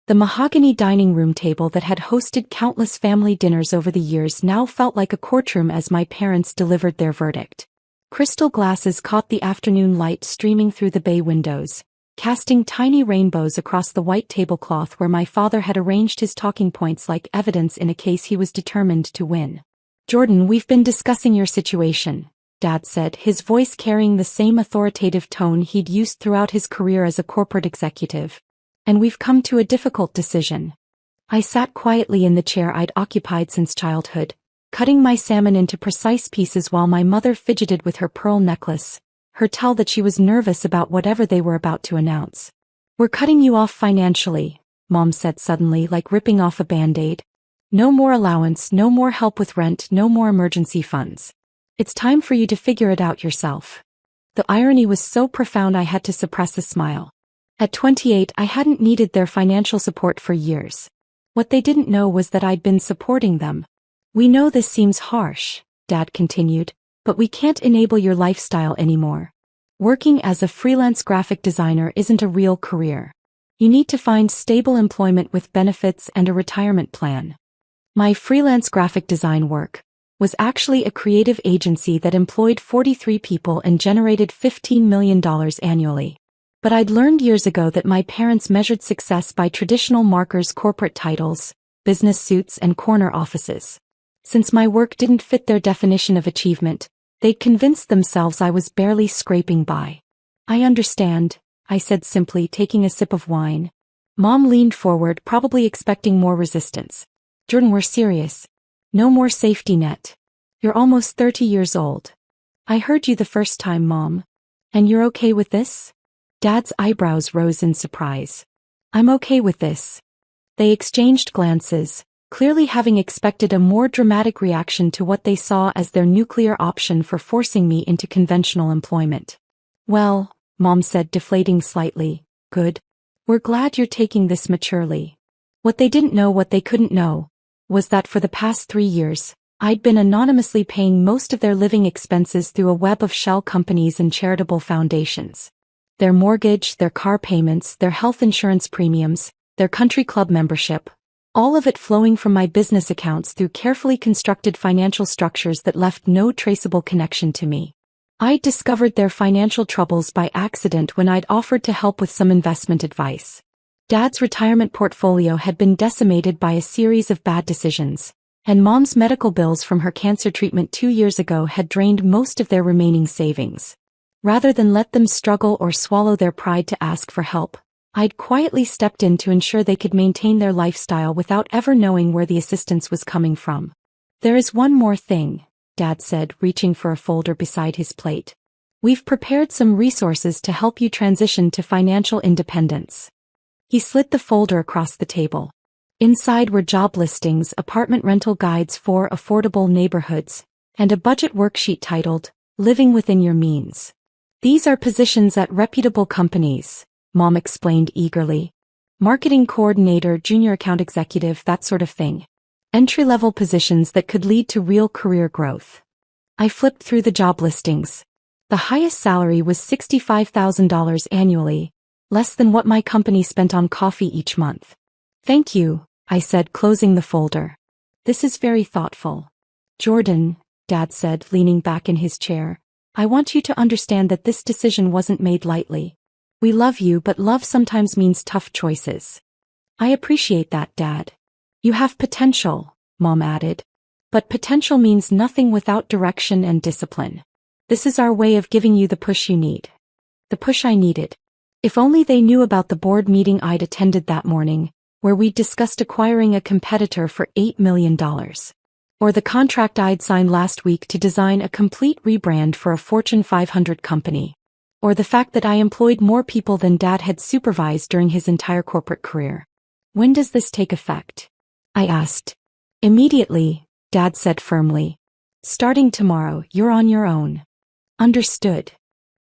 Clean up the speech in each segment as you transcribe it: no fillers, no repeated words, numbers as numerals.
The mahogany dining room table that had hosted countless family dinners over the years now felt like a courtroom as my parents delivered their verdict. Crystal glasses caught the afternoon light streaming through the bay windows, casting tiny rainbows across the white tablecloth where my father had arranged his talking points like evidence in a case he was determined to win. "Jordan, we've been discussing your situation," Dad said, his voice carrying the same authoritative tone he'd used throughout his career as a corporate executive. "And we've come to a difficult decision." I sat quietly in the chair I'd occupied since childhood, cutting my salmon into precise pieces while my mother fidgeted with her pearl necklace, her tell that she was nervous about whatever they were about to announce. "We're cutting you off financially," Mom said suddenly, like ripping off a Band-Aid. "No more allowance, no more help with rent, no more emergency funds. It's time for you to figure it out yourself." The irony was so profound I had to suppress a smile. At 28, I hadn't needed their financial support for years. What they didn't know was that I'd been supporting them. "We know this seems harsh," Dad continued, "but we can't enable your lifestyle anymore. Working as a freelance graphic designer isn't a real career. You need to find stable employment with benefits and a retirement plan." My freelance graphic design work was actually a creative agency that employed 43 people and generated $15 million annually. But I'd learned years ago that my parents measured success by traditional markers: corporate titles, business suits, and corner offices. Since my work didn't fit their definition of achievement, they'd convinced themselves I was barely scraping by. "I understand," I said simply, taking a sip of wine. Mom leaned forward, probably expecting more resistance. "Jordan, we're serious. No more safety net. You're almost 30 years old." "I heard you the first time, Mom. And you're okay with this?" Dad's eyebrows rose in surprise. "I'm okay with this." They exchanged glances, clearly having expected a more dramatic reaction to what they saw as their nuclear option for forcing me into conventional employment. "Well," Mom said, deflating slightly, "good. We're glad you're taking this maturely." What they didn't know, what they couldn't know, was that for the past 3 years, I'd been anonymously paying most of their living expenses through a web of shell companies and charitable foundations. Their mortgage, their car payments, their health insurance premiums, their country club membership, all of it flowing from my business accounts through carefully constructed financial structures that left no traceable connection to me. I'd discovered their financial troubles by accident when I'd offered to help with some investment advice. Dad's retirement portfolio had been decimated by a series of bad decisions, and Mom's medical bills from her cancer treatment 2 years ago had drained most of their remaining savings. Rather than let them struggle or swallow their pride to ask for help, I'd quietly stepped in to ensure they could maintain their lifestyle without ever knowing where the assistance was coming from. "There is one more thing," Dad said, reaching for a folder beside his plate. "We've prepared some resources to help you transition to financial independence." He slid the folder across the table. Inside were job listings, apartment rental guides for affordable neighborhoods, and a budget worksheet titled, "Living Within Your Means." "These are positions at reputable companies," Mom explained eagerly. "Marketing coordinator, junior account executive, that sort of thing. Entry-level positions that could lead to real career growth." I flipped through the job listings. The highest salary was $65,000 annually, less than what my company spent on coffee each month. "Thank you," I said, closing the folder. "This is very thoughtful." "Jordan," Dad said, leaning back in his chair, "I want you to understand that this decision wasn't made lightly. We love you, but love sometimes means tough choices." "I appreciate that, Dad. You have potential," Mom added. "But potential means nothing without direction and discipline. This is our way of giving you the push you need." The push I needed. If only they knew about the board meeting I'd attended that morning, where we'd discussed acquiring a competitor for $8 million. Or the contract I'd signed last week to design a complete rebrand for a Fortune 500 company. Or the fact that I employed more people than Dad had supervised during his entire corporate career. "When does this take effect?" I asked. "Immediately," Dad said firmly. "Starting tomorrow, you're on your own." "Understood."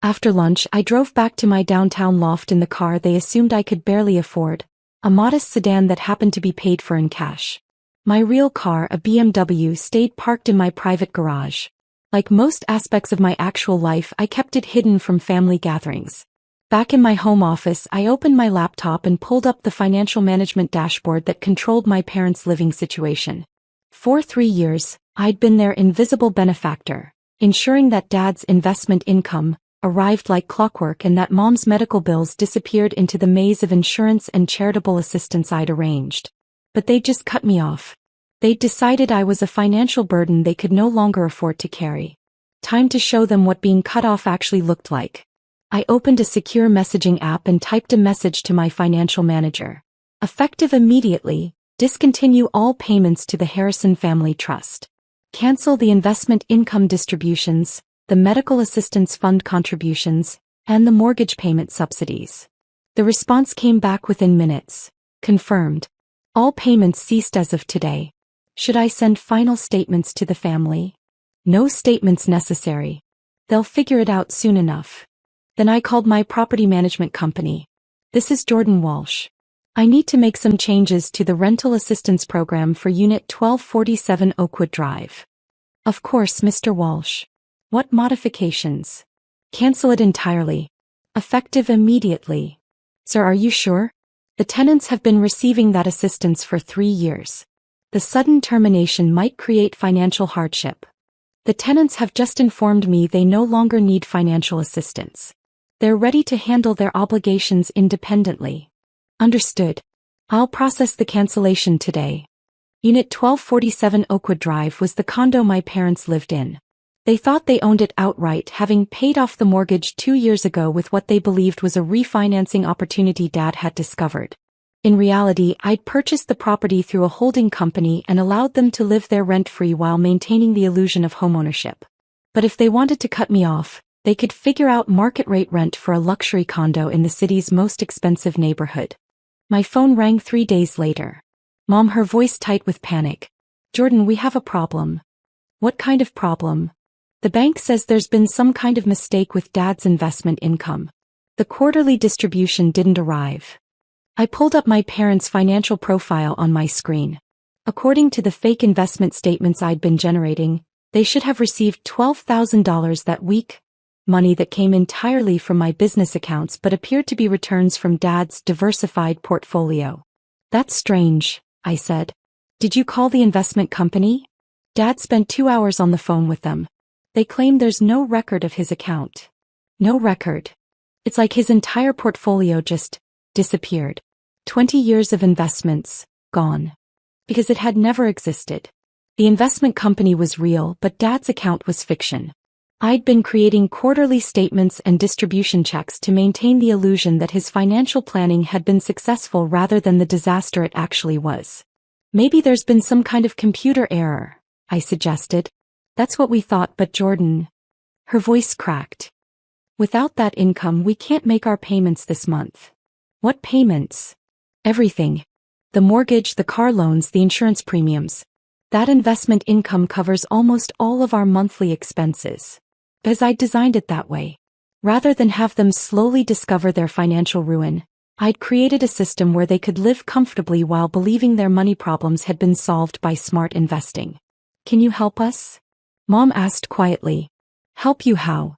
After lunch, I drove back to my downtown loft in the car they assumed I could barely afford, a modest sedan that happened to be paid for in cash. My real car, a BMW, stayed parked in my private garage. Like most aspects of my actual life, I kept it hidden from family gatherings. Back in my home office, I opened my laptop and pulled up the financial management dashboard that controlled my parents' living situation. For 3 years, I'd been their invisible benefactor, ensuring that Dad's investment income arrived like clockwork and that Mom's medical bills disappeared into the maze of insurance and charitable assistance I'd arranged. But they'd just cut me off. They'd decided I was a financial burden they could no longer afford to carry. Time to show them what being cut off actually looked like. I opened a secure messaging app and typed a message to my financial manager. Effective immediately, discontinue all payments to the Harrison Family Trust. Cancel the investment income distributions, the medical assistance fund contributions, and the mortgage payment subsidies. The response came back within minutes. Confirmed. All payments ceased as of today. Should I send final statements to the family? No statements necessary. They'll figure it out soon enough. Then I called my property management company. This is Jordan Walsh. I need to make some changes to the rental assistance program for Unit 1247 Oakwood Drive. Of course, Mr. Walsh. What modifications? Cancel it entirely. Effective immediately. Sir, are you sure? The tenants have been receiving that assistance for 3 years. The sudden termination might create financial hardship. The tenants have just informed me they no longer need financial assistance. They're ready to handle their obligations independently. Understood. I'll process the cancellation today. Unit 1247 Oakwood Drive was the condo my parents lived in. They thought they owned it outright, having paid off the mortgage 2 years ago with what they believed was a refinancing opportunity Dad had discovered. In reality, I'd purchased the property through a holding company and allowed them to live there rent-free while maintaining the illusion of homeownership. But if they wanted to cut me off, they could figure out market-rate rent for a luxury condo in the city's most expensive neighborhood. My phone rang 3 days later. Mom, her voice tight with panic. Jordan, we have a problem. What kind of problem? The bank says there's been some kind of mistake with Dad's investment income. The quarterly distribution didn't arrive. I pulled up my parents' financial profile on my screen. According to the fake investment statements I'd been generating, they should have received $12,000 that week, money that came entirely from my business accounts but appeared to be returns from Dad's diversified portfolio. That's strange, I said. Did you call the investment company? Dad spent 2 hours on the phone with them. They claim there's no record of his account. No record. It's like his entire portfolio just disappeared. 20 years of investments, gone. Because it had never existed. The investment company was real, but Dad's account was fiction. I'd been creating quarterly statements and distribution checks to maintain the illusion that his financial planning had been successful rather than the disaster it actually was. Maybe there's been some kind of computer error, I suggested. That's what we thought, but Jordan. Her voice cracked. Without that income, we can't make our payments this month. What payments? Everything. The mortgage, the car loans, the insurance premiums. That investment income covers almost all of our monthly expenses. Because I designed it that way. Rather than have them slowly discover their financial ruin, I'd created a system where they could live comfortably while believing their money problems had been solved by smart investing. Can you help us? Mom asked quietly. Help you how?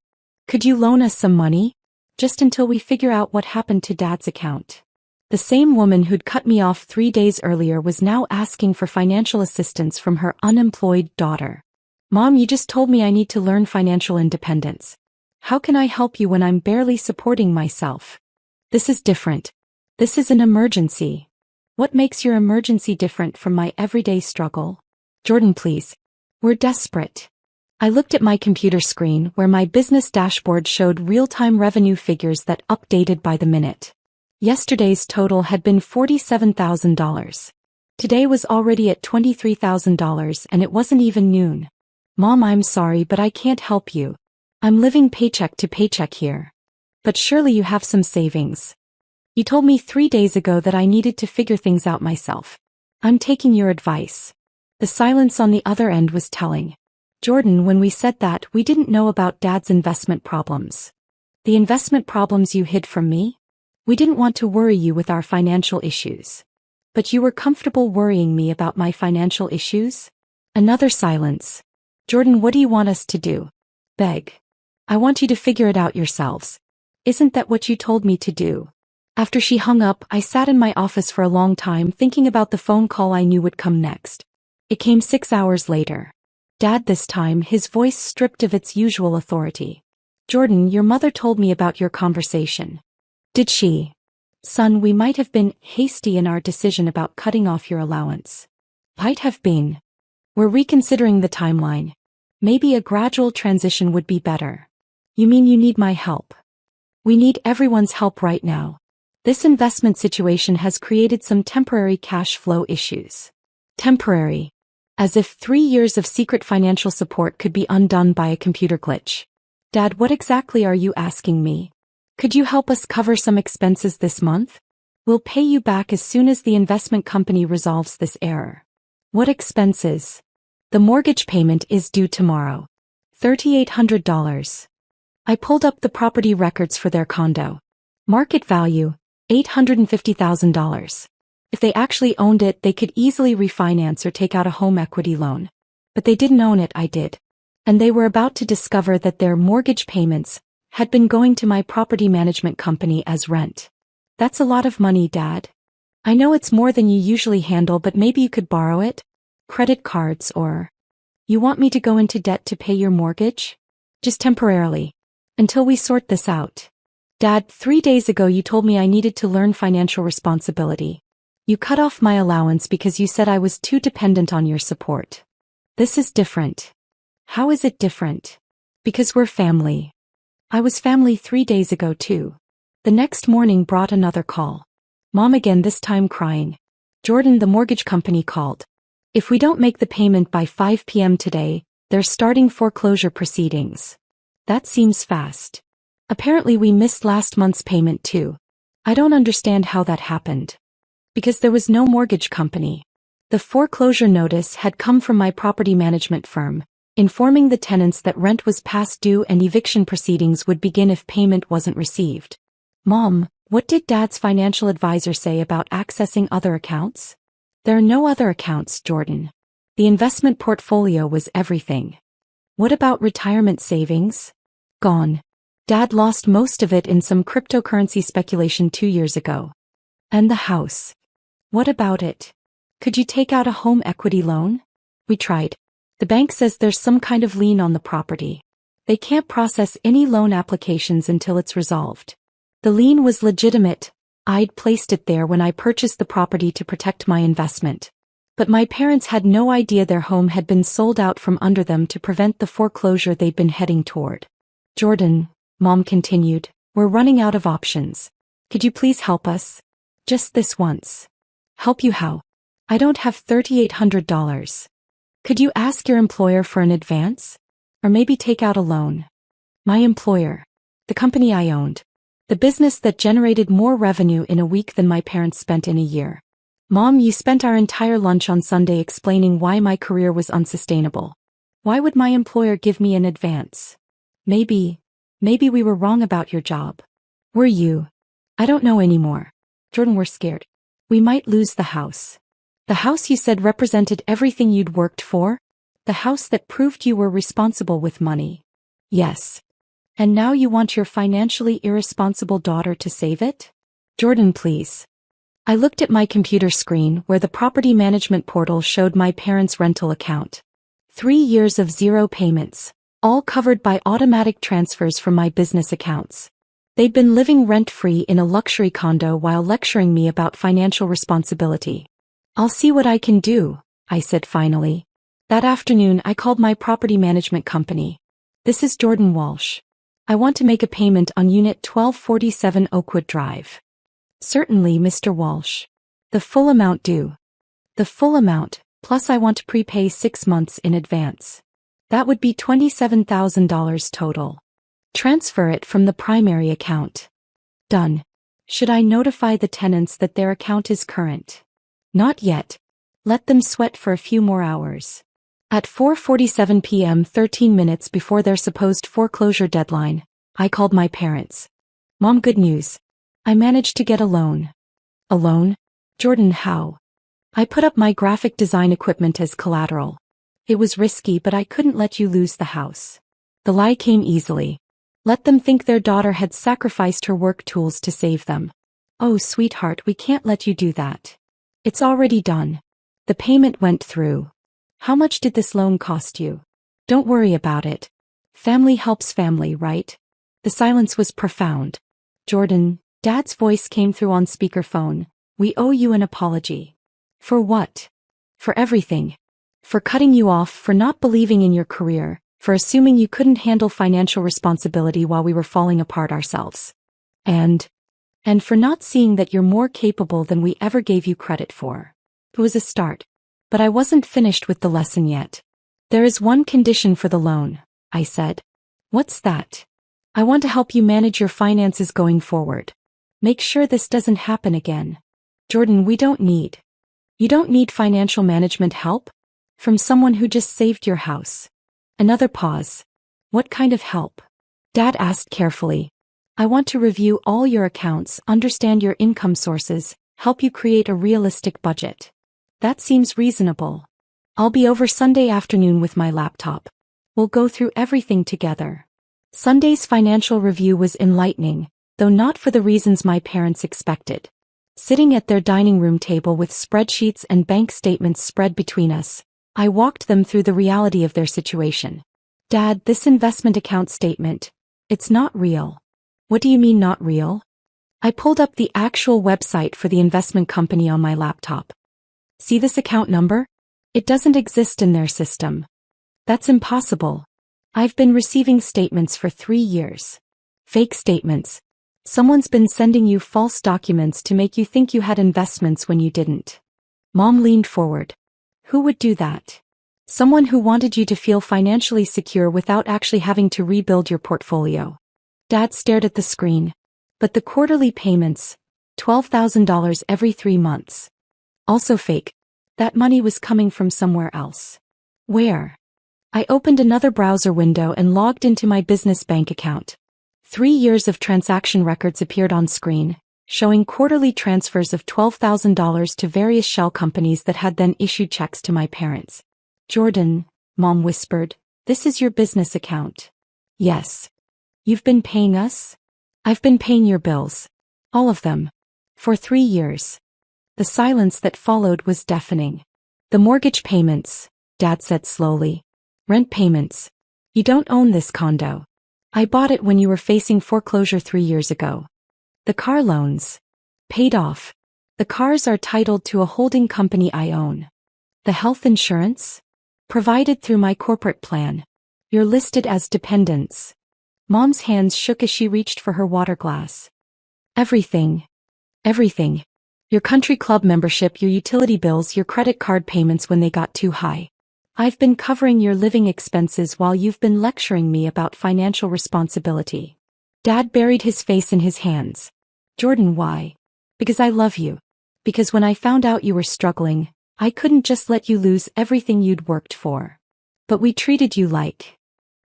Could you loan us some money? Just until we figure out what happened to Dad's account. The same woman who'd cut me off 3 days earlier was now asking for financial assistance from her unemployed daughter. Mom, you just told me I need to learn financial independence. How can I help you when I'm barely supporting myself? This is different. This is an emergency. What makes your emergency different from my everyday struggle? Jordan, please. We're desperate. I looked at my computer screen where my business dashboard showed real-time revenue figures that updated by the minute. Yesterday's total had been $47,000. Today was already at $23,000 and it wasn't even noon. Mom, I'm sorry, but I can't help you. I'm living paycheck to paycheck here. But surely you have some savings. You told me 3 days ago that I needed to figure things out myself. I'm taking your advice. The silence on the other end was telling. Jordan, when we said that, we didn't know about Dad's investment problems. The investment problems you hid from me? We didn't want to worry you with our financial issues. But you were comfortable worrying me about my financial issues? Another silence. Jordan, what do you want us to do? Beg. I want you to figure it out yourselves. Isn't that what you told me to do? After she hung up, I sat in my office for a long time thinking about the phone call I knew would come next. It came 6 hours later. Dad this time, his voice stripped of its usual authority. Jordan, your mother told me about your conversation. Did she? Son, we might have been hasty in our decision about cutting off your allowance. Might have been. We're reconsidering the timeline. Maybe a gradual transition would be better. You mean you need my help? We need everyone's help right now. This investment situation has created some temporary cash flow issues. Temporary. As if 3 years of secret financial support could be undone by a computer glitch. Dad, what exactly are you asking me? Could you help us cover some expenses this month? We'll pay you back as soon as the investment company resolves this error. What expenses? The mortgage payment is due tomorrow. $3,800. I pulled up the property records for their condo. Market value, $850,000. If they actually owned it, they could easily refinance or take out a home equity loan. But they didn't own it, I did. And they were about to discover that their mortgage payments had been going to my property management company as rent. That's a lot of money, Dad. I know it's more than you usually handle, but maybe you could borrow it? Credit cards or... You want me to go into debt to pay your mortgage? Just temporarily. Until we sort this out. Dad, 3 days ago you told me I needed to learn financial responsibility. You cut off my allowance because you said I was too dependent on your support. This is different. How is it different? Because we're family. I was family 3 days ago too. The next morning brought another call. Mom again, this time crying. Jordan, the mortgage company called. If we don't make the payment by 5 p.m. today, they're starting foreclosure proceedings. That seems fast. Apparently we missed last month's payment too. I don't understand how that happened. Because there was no mortgage company. The foreclosure notice had come from my property management firm, informing the tenants that rent was past due and eviction proceedings would begin if payment wasn't received. Mom, what did Dad's financial advisor say about accessing other accounts? There are no other accounts, Jordan. The investment portfolio was everything. What about retirement savings? Gone. Dad lost most of it in some cryptocurrency speculation 2 years ago. And the house. What about it? Could you take out a home equity loan? We tried. The bank says there's some kind of lien on the property. They can't process any loan applications until it's resolved. The lien was legitimate. I'd placed it there when I purchased the property to protect my investment. But my parents had no idea their home had been sold out from under them to prevent the foreclosure they'd been heading toward. Jordan, Mom continued, we're running out of options. Could you please help us? Just this once. Help you how? I don't have $3,800. Could you ask your employer for an advance? Or maybe take out a loan? My employer. The company I owned. The business that generated more revenue in a week than my parents spent in a year. Mom, you spent our entire lunch on Sunday explaining why my career was unsustainable. Why would my employer give me an advance? Maybe we were wrong about your job. Were you? I don't know anymore. Jordan, we're scared. We might lose the house. The house you said represented everything you'd worked for? The house that proved you were responsible with money. Yes. And now you want your financially irresponsible daughter to save it? Jordan, please. I looked at my computer screen where the property management portal showed my parents' rental account. 3 years of 0 payments, all covered by automatic transfers from my business accounts. They'd been living rent-free in a luxury condo while lecturing me about financial responsibility. I'll see what I can do, I said finally. That afternoon I called my property management company. This is Jordan Walsh. I want to make a payment on Unit 1247 Oakwood Drive. Certainly, Mr. Walsh. The full amount due. The full amount, plus I want to prepay 6 months in advance. That would be $27,000 total. Transfer it from the primary account. Done. Should I notify the tenants that their account is current? Not yet. Let them sweat for a few more hours. At 4:47 p.m., 13 minutes before their supposed foreclosure deadline, I called my parents. Mom, good news. I managed to get a loan. A loan? Jordan, how? I put up my graphic design equipment as collateral. It was risky, but I couldn't let you lose the house. The lie came easily. Let them think their daughter had sacrificed her work tools to save them. Oh, sweetheart, we can't let you do that. It's already done. The payment went through. How much did this loan cost you? Don't worry about it. Family helps family, right? The silence was profound. Jordan, Dad's voice came through on speakerphone. We owe you an apology. For what? For everything. For cutting you off, for not believing in your career, for assuming you couldn't handle financial responsibility while we were falling apart ourselves. And for not seeing that you're more capable than we ever gave you credit for. It was a start. But I wasn't finished with the lesson yet. There is one condition for the loan, I said. What's that? I want to help you manage your finances going forward. Make sure this doesn't happen again. Jordan, you don't need financial management help? From someone who just saved your house. Another pause. What kind of help? Dad asked carefully. I want to review all your accounts, understand your income sources, help you create a realistic budget. That seems reasonable. I'll be over Sunday afternoon with my laptop. We'll go through everything together. Sunday's financial review was enlightening, though not for the reasons my parents expected. Sitting at their dining room table with spreadsheets and bank statements spread between us, I walked them through the reality of their situation. Dad, this investment account statement, it's not real. What do you mean not real? I pulled up the actual website for the investment company on my laptop. See this account number? It doesn't exist in their system. That's impossible. I've been receiving statements for 3 years. Fake statements. Someone's been sending you false documents to make you think you had investments when you didn't. Mom leaned forward. Who would do that? Someone who wanted you to feel financially secure without actually having to rebuild your portfolio. Dad stared at the screen. But the quarterly payments, $12,000 every 3 months. Also fake. That money was coming from somewhere else. Where? I opened another browser window and logged into my business bank account. 3 years of transaction records appeared on screen, showing quarterly transfers of $12,000 to various shell companies that had then issued checks to my parents. Jordan, Mom whispered, this is your business account. Yes. You've been paying us? I've been paying your bills. All of them. For 3 years. The silence that followed was deafening. The mortgage payments, Dad said slowly. Rent payments. You don't own this condo. I bought it when you were facing foreclosure 3 years ago. The car loans. Paid off. The cars are titled to a holding company I own. The health insurance? Provided through my corporate plan. You're listed as dependents. Mom's hands shook as she reached for her water glass. Everything. Everything. Your country club membership, your utility bills, your credit card payments when they got too high. I've been covering your living expenses while you've been lecturing me about financial responsibility. Dad buried his face in his hands. Jordan, why? Because I love you. Because when I found out you were struggling, I couldn't just let you lose everything you'd worked for. But we treated you like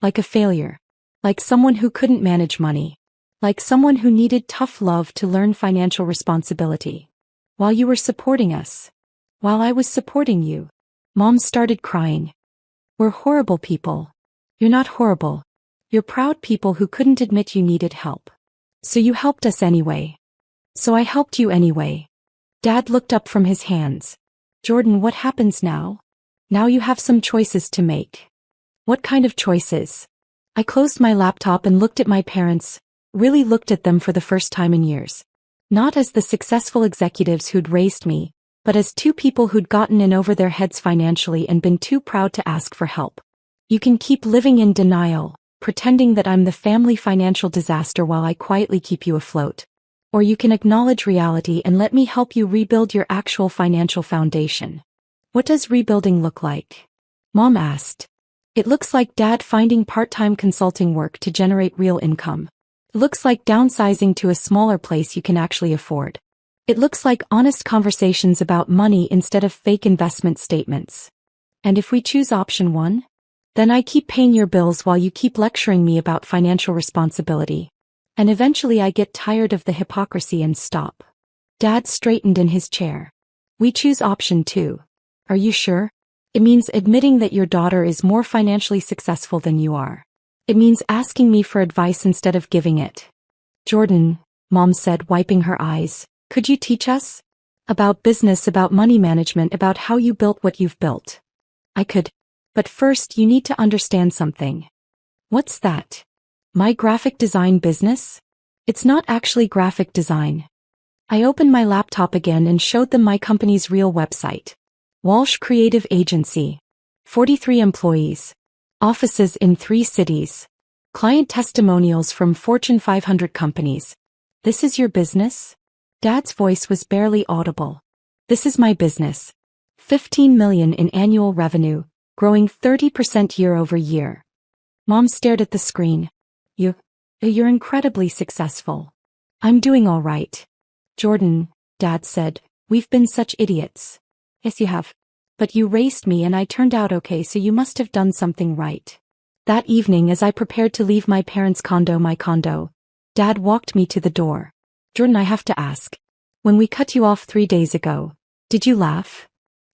a failure. Like someone who couldn't manage money. Like someone who needed tough love to learn financial responsibility. While you were supporting us. While I was supporting you. Mom started crying. We're horrible people. You're not horrible. You're proud people who couldn't admit you needed help. So you helped us anyway. So I helped you anyway. Dad looked up from his hands. Jordan, what happens now? Now you have some choices to make. What kind of choices? I closed my laptop and looked at my parents, really looked at them for the first time in years. Not as the successful executives who'd raised me, but as 2 people who'd gotten in over their heads financially and been too proud to ask for help. You can keep living in denial, pretending that I'm the family financial disaster while I quietly keep you afloat. Or you can acknowledge reality and let me help you rebuild your actual financial foundation. What does rebuilding look like? Mom asked. It looks like Dad finding part-time consulting work to generate real income. It looks like downsizing to a smaller place you can actually afford. It looks like honest conversations about money instead of fake investment statements. And if we choose option 1? Then I keep paying your bills while you keep lecturing me about financial responsibility. And eventually I get tired of the hypocrisy and stop. Dad straightened in his chair. We choose option 2. Are you sure? It means admitting that your daughter is more financially successful than you are. It means asking me for advice instead of giving it. Jordan, Mom said, wiping her eyes, could you teach us? About business, about money management, about how you built what you've built. I could. But first you need to understand something. What's that? My graphic design business? It's not actually graphic design. I opened my laptop again and showed them my company's real website. Walsh Creative Agency. 43 employees. Offices in 3 cities. Client testimonials from Fortune 500 companies. This is your business? Dad's voice was barely audible. This is my business. 15 million in annual revenue, growing 30% year over year. Mom stared at the screen. You're incredibly successful. I'm doing all right. Jordan, Dad said, we've been such idiots. Yes, you have. But you raised me and I turned out okay, so you must have done something right. That evening, as I prepared to leave my parents' condo, Dad walked me to the door. Jordan, I have to ask. When we cut you off 3 days ago, did you laugh?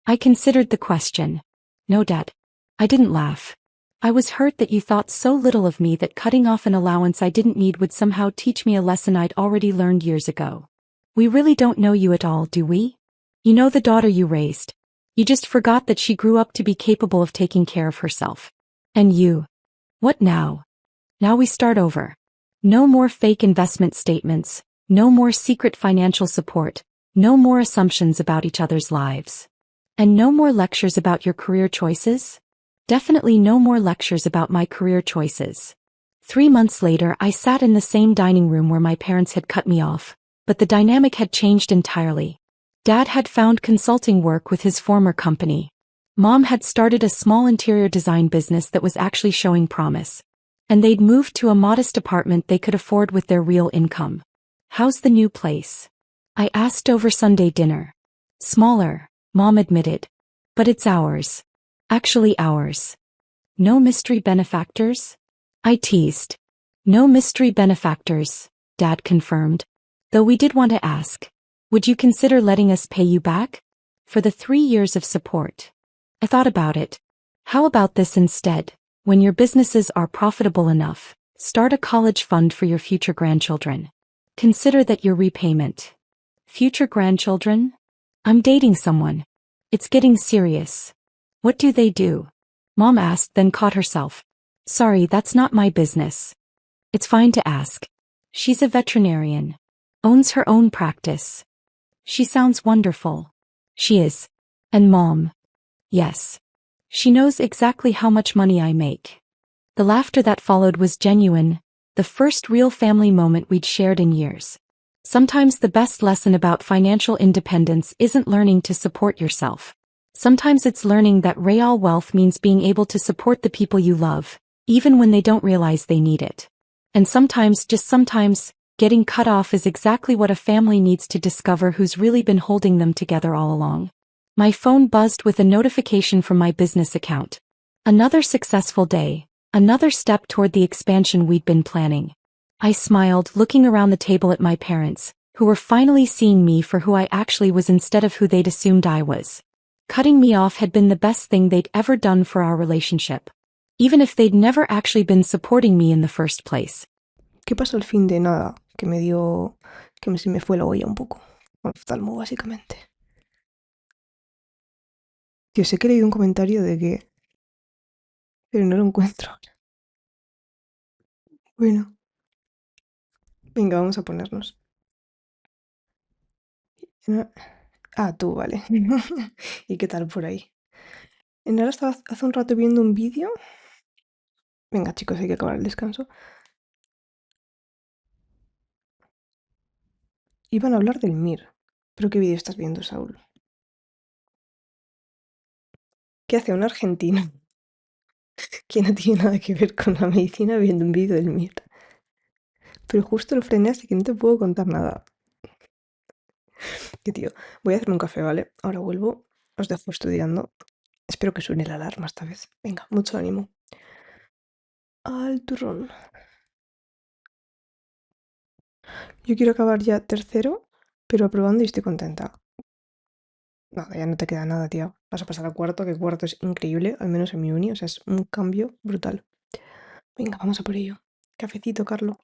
I considered the question. No, Dad. I didn't laugh. I was hurt that you thought so little of me that cutting off an allowance I didn't need would somehow teach me a lesson I'd already learned years ago. We really don't know you at all, do we? You know the daughter you raised. You just forgot that she grew up to be capable of taking care of herself. And you. What now? Now we start over. No more fake investment statements, no more secret financial support, no more assumptions about each other's lives. And no more lectures about your career choices? Definitely no more lectures about my career choices. 3 months later, I sat in the same dining room where my parents had cut me off, but the dynamic had changed entirely. Dad had found consulting work with his former company. Mom had started a small interior design business that was actually showing promise. And they'd moved to a modest apartment they could afford with their real income. How's the new place? I asked over Sunday dinner. Smaller, Mom admitted. But it's ours. Actually ours. No mystery benefactors? I teased. No mystery benefactors, Dad confirmed. Though we did want to ask. Would you consider letting us pay you back? For the 3 years of support. I thought about it. How about this instead? When your businesses are profitable enough, start a college fund for your future grandchildren. Consider that your repayment. Future grandchildren? I'm dating someone. It's getting serious. What do they do? Mom asked, then caught herself. Sorry, that's not my business. It's fine to ask. She's a veterinarian. Owns her own practice. She sounds wonderful. She is. And Mom. Yes. She knows exactly how much money I make. The laughter that followed was genuine, the first real family moment we'd shared in years. Sometimes the best lesson about financial independence isn't learning to support yourself. Sometimes it's learning that real wealth means being able to support the people you love, even when they don't realize they need it. And sometimes, just sometimes, getting cut off is exactly what a family needs to discover who's really been holding them together all along. My phone buzzed with a notification from my business account. Another successful day, another step toward the expansion we'd been planning. I smiled, looking around the table at my parents, who were finally seeing me for who I actually was instead of who they'd assumed I was. Cutting me off had been the best thing they'd ever done for our relationship, even if they'd never actually been supporting me in the first place. ¿Qué pasó al fin de nada? Se me fue la olla un poco. Oftalmo, básicamente. Tío, sé que he leído un comentario de que... Pero no lo encuentro. Bueno. Venga, vamos a ponernos. Ah, tú, vale. ¿Y qué tal por ahí? En ahora estaba hace un rato viendo un vídeo. Venga, chicos, hay que acabar el descanso. Iban a hablar del MIR. ¿Pero qué vídeo estás viendo, Saúl? ¿Qué hace un argentino que no tiene nada que ver con la medicina viendo un vídeo del MIR? Pero justo lo frené, así que no te puedo contar nada. Que tío, voy a hacerme un café, ¿vale? Ahora vuelvo, os dejo estudiando. Espero que suene la alarma esta vez. Venga, mucho ánimo. Al turrón. Yo quiero acabar ya tercero, pero aprobando y estoy contenta. Nada, ya no te queda nada, tía. Vas a pasar a cuarto, que cuarto es increíble, al menos en mi uni. O sea, es un cambio brutal. Venga, vamos a por ello. Cafecito, Carlos.